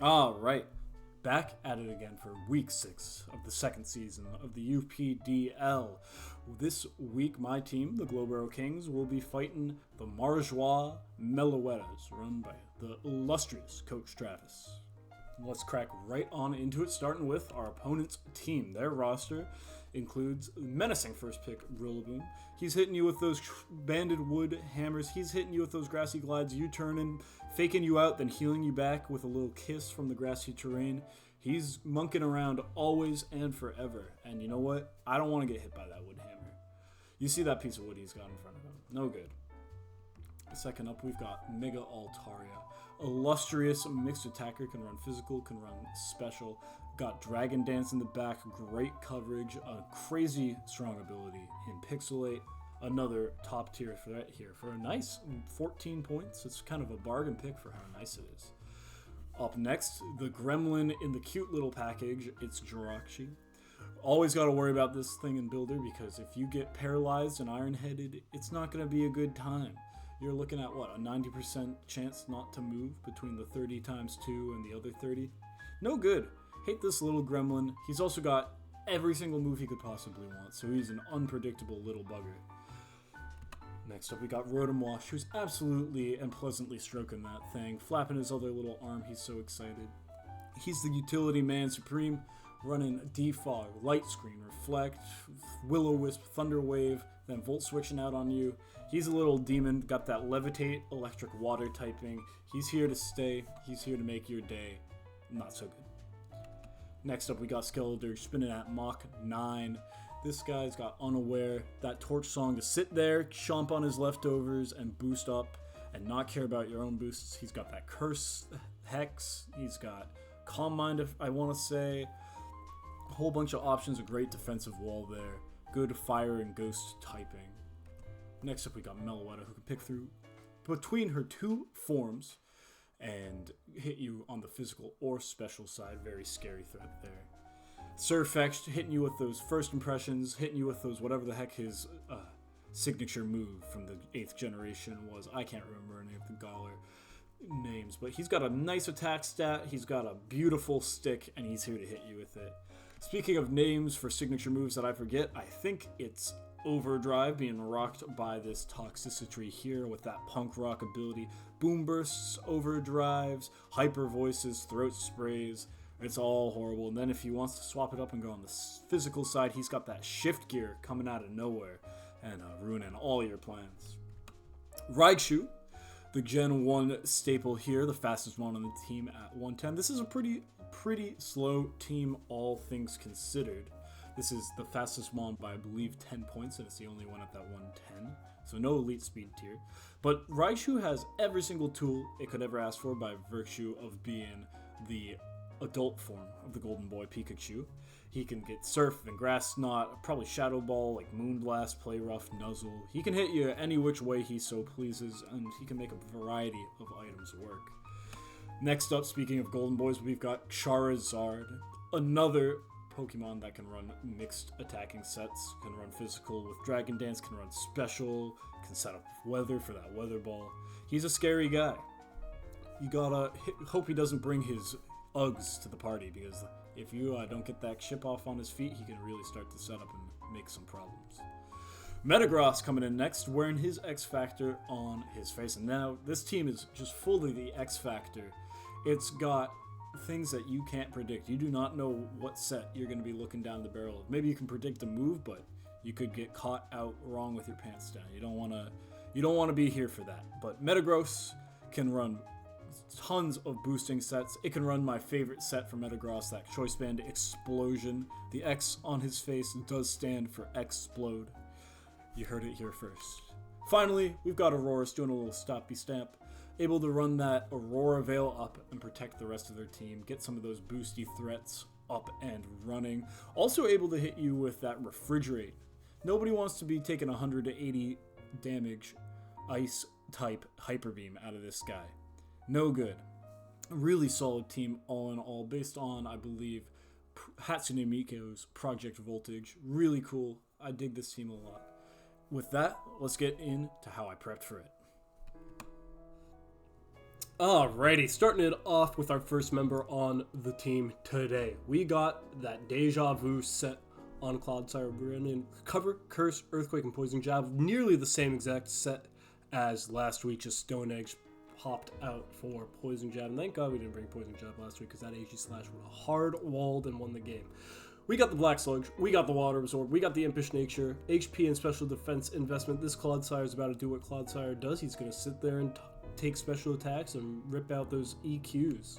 Alright, back at it again for week 6 of the second season of the UPDL. This week, my team, the Glowboro Kings, will be fighting the Mariejois Meloettas, run by the illustrious Coach Travis. Let's crack right on into it, starting with our opponent's team. Their roster includes menacing first pick Rillaboom. He's hitting you with those banded wood hammers. He's hitting you with those grassy glides, U-turning, faking you out, then healing you back with a little kiss from the grassy terrain. He's monkeying around always and forever. And you know what? I don't want to get hit by that wood hammer. You see that piece of wood he's got in front of him. No good. Second up, we've got Mega Altaria. Illustrious mixed attacker, can run physical, can run special. Got Dragon Dance in the back, great coverage, a crazy strong ability in Pixelate. Another top tier threat here for a nice 14 points. It's kind of a bargain pick for how nice it is. Up next, the Gremlin in the cute little package, it's Jirachi. Always got to worry about this thing in Builder because if you get paralyzed and iron-headed, it's not going to be a good time. You're looking at, what, a 90% chance not to move between the 30 times 2 and the other 30? No good. Hate this little gremlin. He's also got every single move he could possibly want, so he's an unpredictable little bugger. Next up, we got Rotom-Wash, who's absolutely and pleasantly stroking that thing, flapping his other little arm. He's so excited. He's the utility man supreme, running Defog, Light Screen, Reflect, Will-O-Wisp, Thunder Wave, then Volt switching out on you. He's a little demon, got that Levitate, Electric Water typing. He's here to stay. He's here to make your day not so good. Next up, we got Skeletor spinning at Mach 9. This guy's got Unaware, that Torch Song to sit there, chomp on his leftovers, and boost up, and not care about your own boosts. He's got that Curse, Hex, he's got Calm Mind, if I want to say. A whole bunch of options, a great defensive wall there. Good fire and ghost typing. Next up, we got Meloetta, who can pick through between her two forms and hit you on the physical or special side. Very scary threat there. Surfetched, hitting you with those first impressions, hitting you with those whatever the heck his signature move from the 8th generation was. I can't remember any of the Galar names, but he's got a nice attack stat, he's got a beautiful stick, and he's here to hit you with it. Speaking of names for signature moves that I forget, I think it's Overdrive being rocked by this Toxicity here with that punk rock ability. Boom bursts, overdrives, hyper voices, throat sprays. It's all horrible. And then if he wants to swap it up and go on the physical side, he's got that shift gear coming out of nowhere and ruining all your plans. Raichu, the Gen 1 staple here, the fastest one on the team at 110. This is a pretty slow team, all things considered. This is the fastest one by, I believe, 10 points, and it's the only one at that 110. So no elite speed tier. But Raichu has every single tool it could ever ask for by virtue of being the adult form of the Golden Boy Pikachu. He can get Surf and Grass Knot, probably Shadow Ball, like Moonblast, Play Rough, Nuzzle. He can hit you any which way he so pleases, and he can make a variety of items work. Next up, speaking of Golden Boys, we've got Charizard, another Pokemon that can run mixed attacking sets, can run physical with Dragon Dance, can run special, can set up weather for that Weather Ball. He's a scary guy. You gotta hope he doesn't bring his Uggs to the party, because if you don't get that chip off on his feet, he can really start to set up and make some problems. Metagross coming in next, wearing his X Factor on his face. And now this team is just fully the X Factor. It's got things that you can't predict. You do not know what set you're going to be looking down the barrel of. Maybe you can predict a move, but you could get caught out wrong with your pants down. You don't want to be here for that. But Metagross can run tons of boosting sets. It can run my favorite set for Metagross, that Choice Band Explosion. The X on his face does stand for Explode. You heard it here first. Finally, we've got Aurora's doing a little stoppy stamp, able to run that Aurora Veil up and protect the rest of their team, get some of those boosty threats up and running. Also able to hit you with that Refrigerate. Nobody wants to be taking 180 damage ice type Hyper Beam out of this guy. No good. A really solid team all in all, based on, I believe, Hatsune Miiku's Project Voltage. Really cool. I dig this team a lot. With that, let's get into how I prepped for it. Alrighty, starting it off with our first member on the team today. We got that Deja Vu set on Cloudsire. We're in Cover, Curse, Earthquake, and Poison Jab. Nearly the same exact set as last week, just Stone Edge popped out for Poison Jab. And thank God we didn't bring Poison Jab last week because that AG Slash would have hard-walled and won the game. We got the Black Sludge, we got the Water Absorb, we got the Impish Nature, HP and Special Defense investment. This Cloudsire is about to do what Cloudsire does. He's going to sit there and take special attacks and rip out those EQs.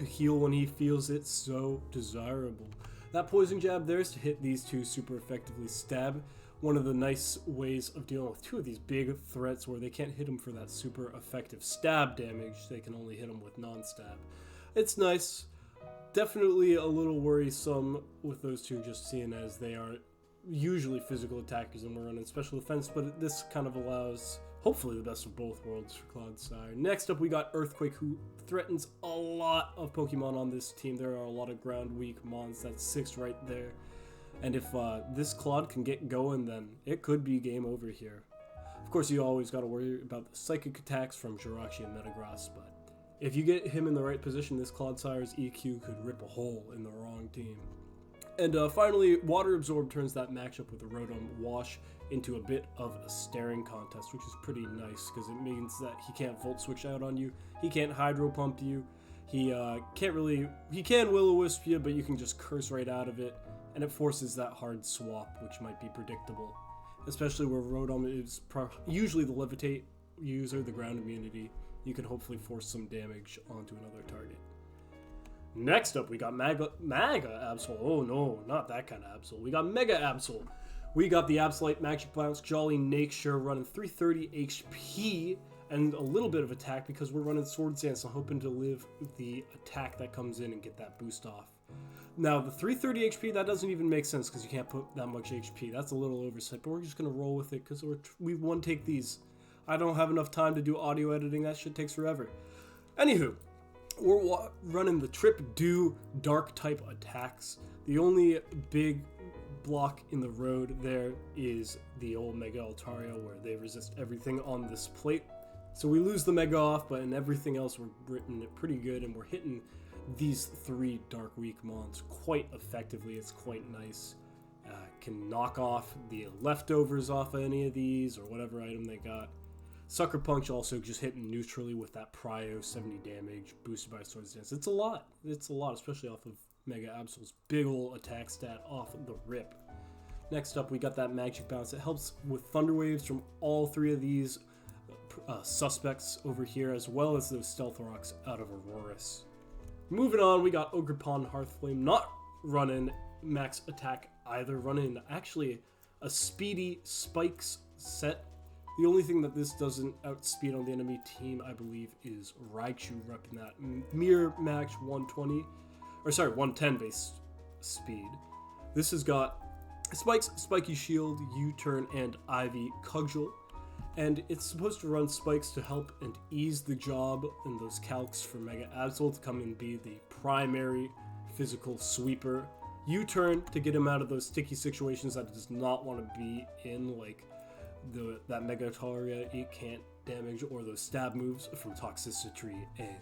Heal when he feels it so desirable. That Poison Jab there is to hit these two super effectively. Stab, one of the nice ways of dealing with two of these big threats where they can't hit him for that super effective stab damage. They can only hit him with non-stab. It's nice. Definitely a little worrisome with those two, just seeing as they are usually physical attackers and we're running special defense, but this kind of allows hopefully the best of both worlds for Cloudsire. Next up, we got Earthquake, who threatens a lot of Pokemon on this team. There are a lot of ground weak mons. That's 6 right there. And if this Claude can get going, then it could be game over here. Of course, you always got to worry about the psychic attacks from Jirachi and Metagross, but if you get him in the right position, this Cloudsire's EQ could rip a hole in the wrong team. And finally, Water Absorb turns that matchup with the Rotom Wash into a bit of a staring contest, which is pretty nice because it means that he can't Volt Switch out on you, he can't Hydro Pump you, he can Will-O-Wisp you, but you can just curse right out of it, and it forces that hard swap, which might be predictable, especially where Rotom is usually the Levitate user, the ground immunity. You can hopefully force some damage onto another target. Next up, we got Mega Absol. Oh no, not that kind of Absol. We got Mega Absol. We got the Absolite, Magic Bounce, Jolly Nature running 330 HP and a little bit of attack because we're running Swords Dance, so hoping to live the attack that comes in and get that boost off. Now, the 330 HP, that doesn't even make sense because you can't put that much HP. That's a little oversight, but we're just going to roll with it because we one take these. I don't have enough time to do audio editing. That shit takes forever. Anywho, we're running the Trip Do Dark type attacks. The only big block in the road there is the old Mega Altaria where they resist everything on this plate. So we lose the Mega off, but in everything else we're hitting it pretty good, and we're hitting these 3 Dark Weak Mons quite effectively. It's quite nice. Can knock off the leftovers off of any of these or whatever item they got. Sucker Punch also just hitting neutrally with that Prio 70 damage boosted by Swords Dance. It's a lot, especially off of Mega Absol's big ol' attack stat off the rip. Next up, we got that Magic Bounce. It helps with Thunder Waves from all 3 of these suspects over here, as well as those Stealth Rocks out of Aurorus. Moving on, we got Ogerpon Hearthflame, not running max attack either, running actually a speedy Spikes set. The only thing that this doesn't outspeed on the enemy team, I believe, is Raichu repping that mere max 110 base speed. This has got Spikes, Spiky Shield, U-Turn, and Ivy Cudgel. And it's supposed to run Spikes to help and ease the job in those calcs for Mega Absol to come and be the primary physical sweeper. U-Turn to get him out of those sticky situations that he does not want to be in, like that Mega Altaria, it can't damage, or those stab moves from Toxicity and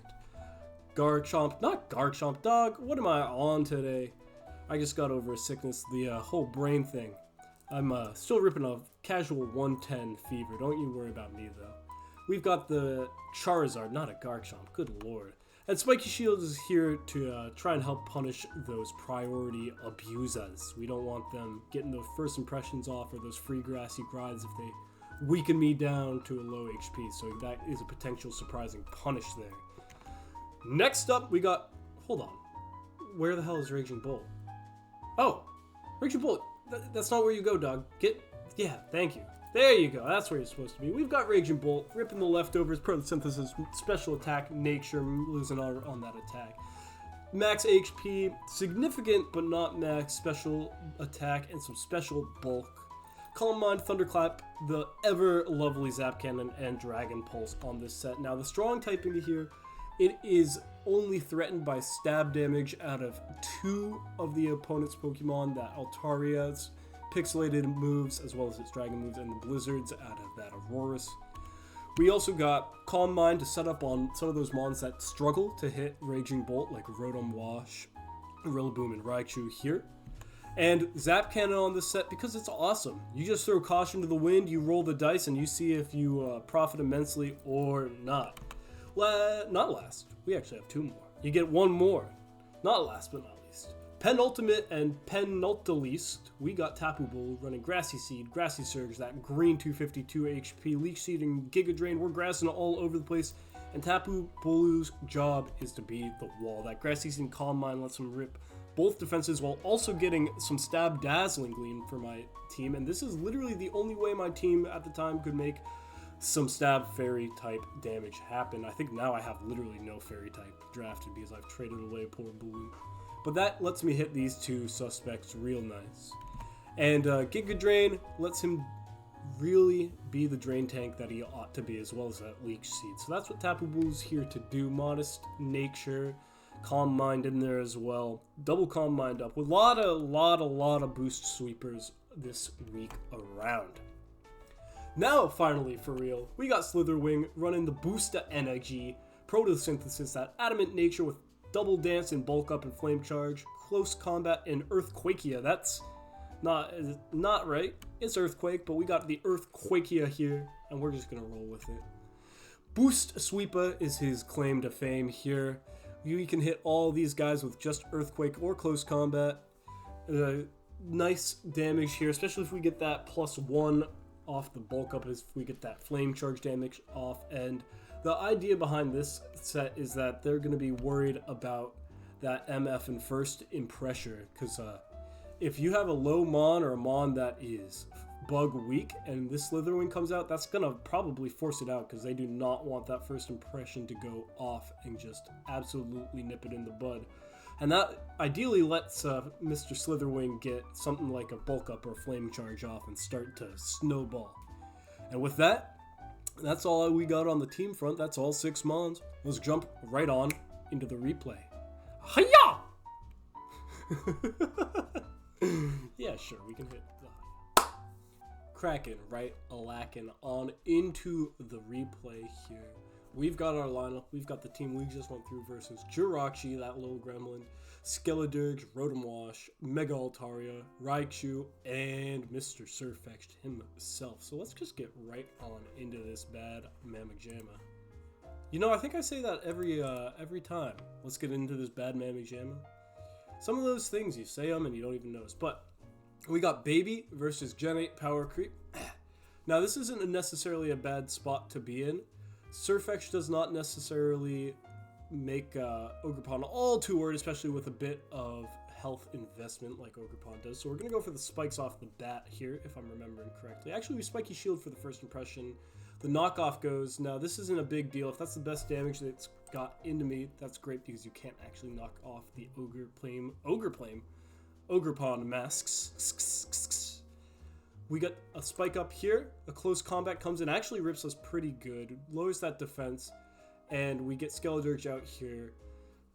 Garchomp. Not Garchomp, dog. What am I on today? I just got over a sickness, the whole brain thing. I'm still ripping a casual 110 fever. Don't you worry about me, though. We've got the Charizard, not a Garchomp. Good lord. And Spiky Shield is here to try and help punish those priority abusers. We don't want them getting those first impressions off or those free grassy grides if they weaken me down to a low HP. So that is a potential surprising punish there. Next up, we got... Hold on. Where the hell is Raging Bolt? Oh! Raging Bolt! That's not where you go, dog. Yeah, thank you. There you go. That's where you're supposed to be. We've got Raging Bolt, ripping the leftovers, Photosynthesis, special attack, nature, losing on that attack. Max HP, significant but not max special attack, and some special bulk. Calm Mind, Thunderclap, the ever lovely Zap Cannon, and Dragon Pulse on this set. Now, the strong typing here, it is only threatened by stab damage out of 2 of the opponent's Pokemon, that Altaria's pixelated moves as well as its dragon moves, and the blizzards out of that Aurorus. We also got Calm Mind to set up on some of those mons that struggle to hit Raging Bolt, like Rotom Wash, Rillaboom, and Raichu here. And Zap Cannon on this set because it's awesome. You just throw caution to the wind, you roll the dice, and you see if you profit immensely or not. Not last. We actually have 2 more. You get 1 more. Not last but not least. Penultimate and penultileast, we got Tapu Bulu running Grassy Seed, Grassy Surge, that green 252 HP, Leech Seed, and Giga Drain. We're grassing all over the place, and Tapu Bulu's job is to be the wall. That Grassy Seed and Calm Mind lets him rip both defenses while also getting some Stab Dazzling Gleam for my team, and this is literally the only way my team at the time could make some Stab Fairy type damage happen. I think now I have literally no Fairy type drafted because I've traded away poor Bulu. But that lets me hit these 2 suspects real nice. And Giga Drain lets him really be the drain tank that he ought to be, as well as that Leech Seed. So that's what Tapu Bulu's here to do. Modest nature, Calm Mind in there as well. Double Calm Mind up with a lot of boost sweepers this week around. Now, finally, for real, we got Slitherwing running the Booster Energy, Photosynthesis, that Adamant Nature with Double Dance and Bulk Up and Flame Charge, Close Combat and Earthquakia. That's not right. It's Earthquake, but we got the Earthquakia here, and we're just gonna roll with it. Boost Sweeper is his claim to fame here. You can hit all these guys with just Earthquake or Close Combat. Nice damage here, especially if we get that +1 off the Bulk Up, if we get that Flame Charge damage off. And the idea behind this set is that they're going to be worried about that MF and first in pressure, because if you have a low Mon or a Mon that is bug weak and this Slitherwing comes out, that's going to probably force it out, because they do not want that first impression to go off and just absolutely nip it in the bud. And that ideally lets Mr. Slitherwing get something like a Bulk Up or Flame Charge off and start to snowball. And with that, that's all we got on the team front. That's all 6 Mons. Let's jump right on into the replay. Hiya! Yeah, sure, we can hit the cracking, right? A-lacking on into the replay here. We've got our lineup. We've got the team we just went through versus Jirachi, that little gremlin, Skeledirge, Rotom Wash, Mega Altaria, Raichu, and Mr. Surfetched himself. So let's just get right on into this bad Mamma Jamma. You know, I think I say that every time. Let's get into this bad Mamma Jamma. Some of those things, you say them and you don't even notice. But we got Baby versus Gen 8 Power Creep. Now, this isn't necessarily a bad spot to be in. Surfetch does not necessarily make Ogerpon all too worried, especially with a bit of health investment like Ogerpon does. So we're going to go for the spikes off the bat here, if I'm remembering correctly. Actually, we Spiky Shield for the first impression. The knockoff goes. Now, this isn't a big deal. If that's the best damage that's got into me, that's great, because you can't actually knock off the Ogerpon masks. We got a spike up here. A close combat comes in, actually rips us pretty good, lowers that defense, and we get Skeledirge out here.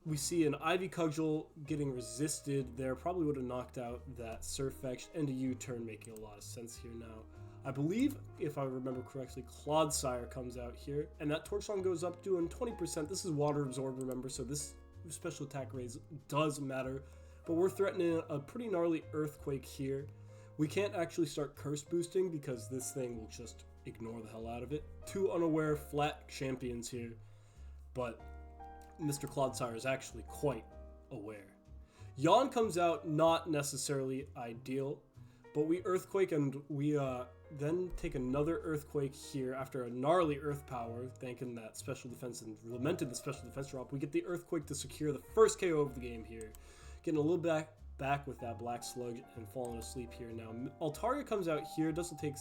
We see an Ivy Cudgel getting resisted there. Probably would have knocked out that Surfetched, and a U-turn making a lot of sense here now. I believe, if I remember correctly, Clodsire comes out here, and that Torch Song goes up doing 20%. This is Water Absorb, remember, so this special attack raise does matter. But we're threatening a pretty gnarly Earthquake here. We can't actually start Curse boosting because this thing will just ignore the hell out of it. 2 unaware flat champions here, but Mr. Clodsire is actually quite aware. Yawn comes out, not necessarily ideal, but we Earthquake, and we then take another Earthquake here after a gnarly Earth Power, thanking that special defense and lamented the special defense drop. We get the Earthquake to secure the first KO of the game here. Getting a little back with that Black Sludge and falling asleep here now. Altaria comes out here, doesn't take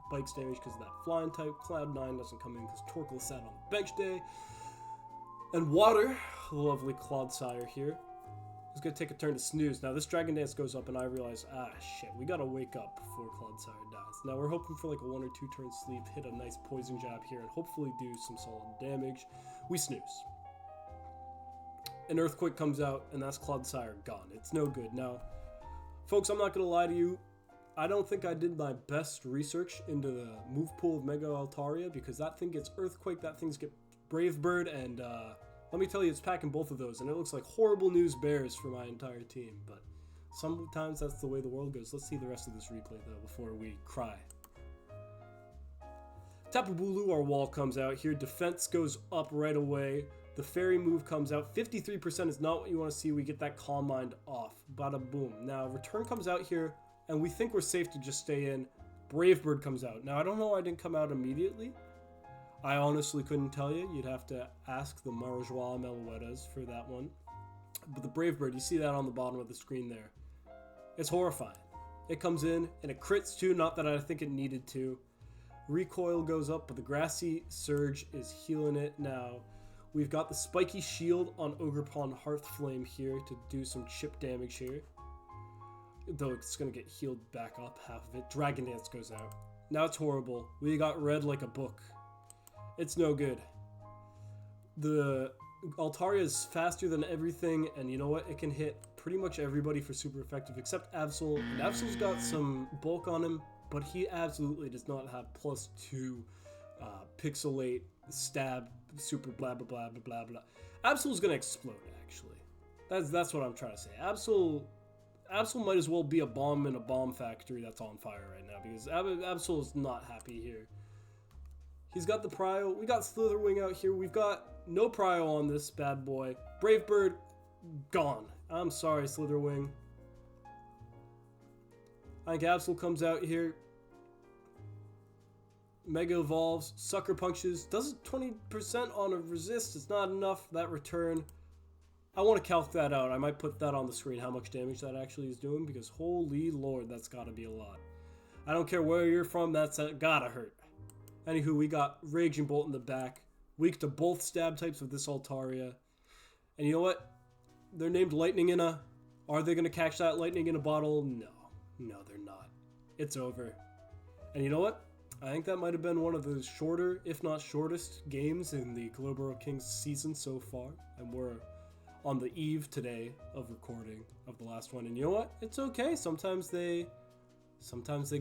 spikes damage because of that flying type. Cloud9 doesn't come in because Torkoal sat on bench day. And Water, lovely Clodsire here, is going to take a turn to snooze. Now this Dragon Dance goes up and I realize, shit, we got to wake up before Clodsire dies. Now we're hoping for like a 1 or 2 turn sleep, hit a nice poison jab here, and hopefully do some solid damage. We snooze. An Earthquake comes out, and that's Clodsire gone. It's no good. Now, folks, I'm not going to lie to you. I don't think I did my best research into the move pool of Mega Altaria because that thing gets Earthquake, that thing's get Brave Bird, and let me tell you, it's packing both of those, and it looks like horrible news bears for my entire team, but sometimes that's the way the world goes. Let's see the rest of this replay, though, before we cry. Tapu Bulu, our wall comes out here. Defense goes up right away. The fairy move comes out. 53% is not what you want to see. We get that Calm Mind off. Bada boom. Now, return comes out here, and we think we're safe to just stay in. Brave Bird comes out. Now, I don't know why I didn't come out immediately. I honestly couldn't tell you. You'd have to ask the Mariejois Meloettas for that one. But the Brave Bird, you see that on the bottom of the screen there. It's horrifying. It comes in, and it crits too, not that I think it needed to. Recoil goes up, but the Grassy Surge is healing it now. We've got the Spiky Shield on Ogerpon Hearthflame here to do some chip damage here. Though it's going to get healed back up, half of it. Dragon Dance goes out. Now it's horrible. We got red like a book. It's no good. The Altaria is faster than everything, and you know what? It can hit pretty much everybody for super effective, except Absol. And Absol's got some bulk on him, but he absolutely does not have +2 pixelate stab super blah blah blah blah blah blah. Absol's gonna explode actually. That's what I'm trying to say. Absol might as well be a bomb in a bomb factory that's on fire right now because Absol is not happy here. He's got the Prio. We got Slitherwing out here. We've got no Prio on this bad boy. Brave Bird gone. I'm sorry, Slitherwing. I think Absol comes out here. Mega Evolves. Sucker Punches. Does 20% on a resist. It's not enough. That return. I want to calc that out. I might put that on the screen, how much damage that actually is doing, because holy lord, that's got to be a lot. I don't care where you're from, that's gotta hurt. Anywho, we got Raging Bolt in the back. Weak to both stab types of this Altaria. And you know what? They're named Lightning in a... Are they going to catch that lightning in a bottle? No. No, they're not. It's over. And you know what? I think that might have been one of the shorter, if not shortest, games in the Glowboro Kings season so far. And we're on the eve today of recording of the last one. And you know what? It's okay. Sometimes they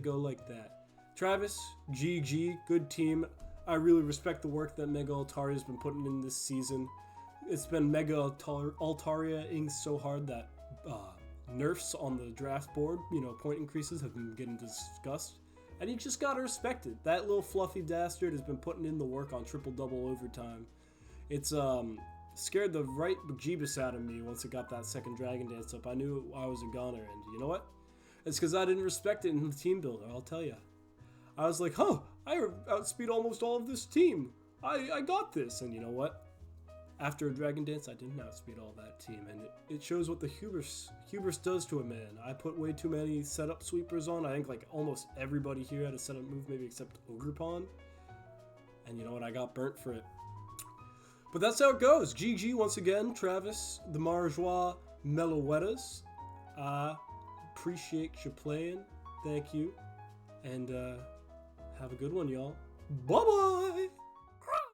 go like that. Travis, GG, good team. I really respect the work that Mega Altaria has been putting in this season. It's been Mega Altaria-ing so hard that nerfs on the draft board, point increases have been getting discussed. And you just gotta respect it. That little fluffy dastard has been putting in the work on triple-double overtime. It's scared the right bejeebus out of me once it got that second Dragon Dance up. I knew I was a goner, and you know what? It's because I didn't respect it in the team builder, I'll tell you. I was like, I outspeed almost all of this team. I got this. And you know what? After a Dragon Dance, I didn't outspeed all that team. And it shows what the hubris does to a man. I put way too many setup sweepers on. I think like almost everybody here had a setup move, maybe except Ogerpon. And you know what? I got burnt for it. But that's how it goes. GG once again, Travis, the Mariejois Meloettas. I appreciate you playing. Thank you. And, have a good one, y'all. Bye-bye!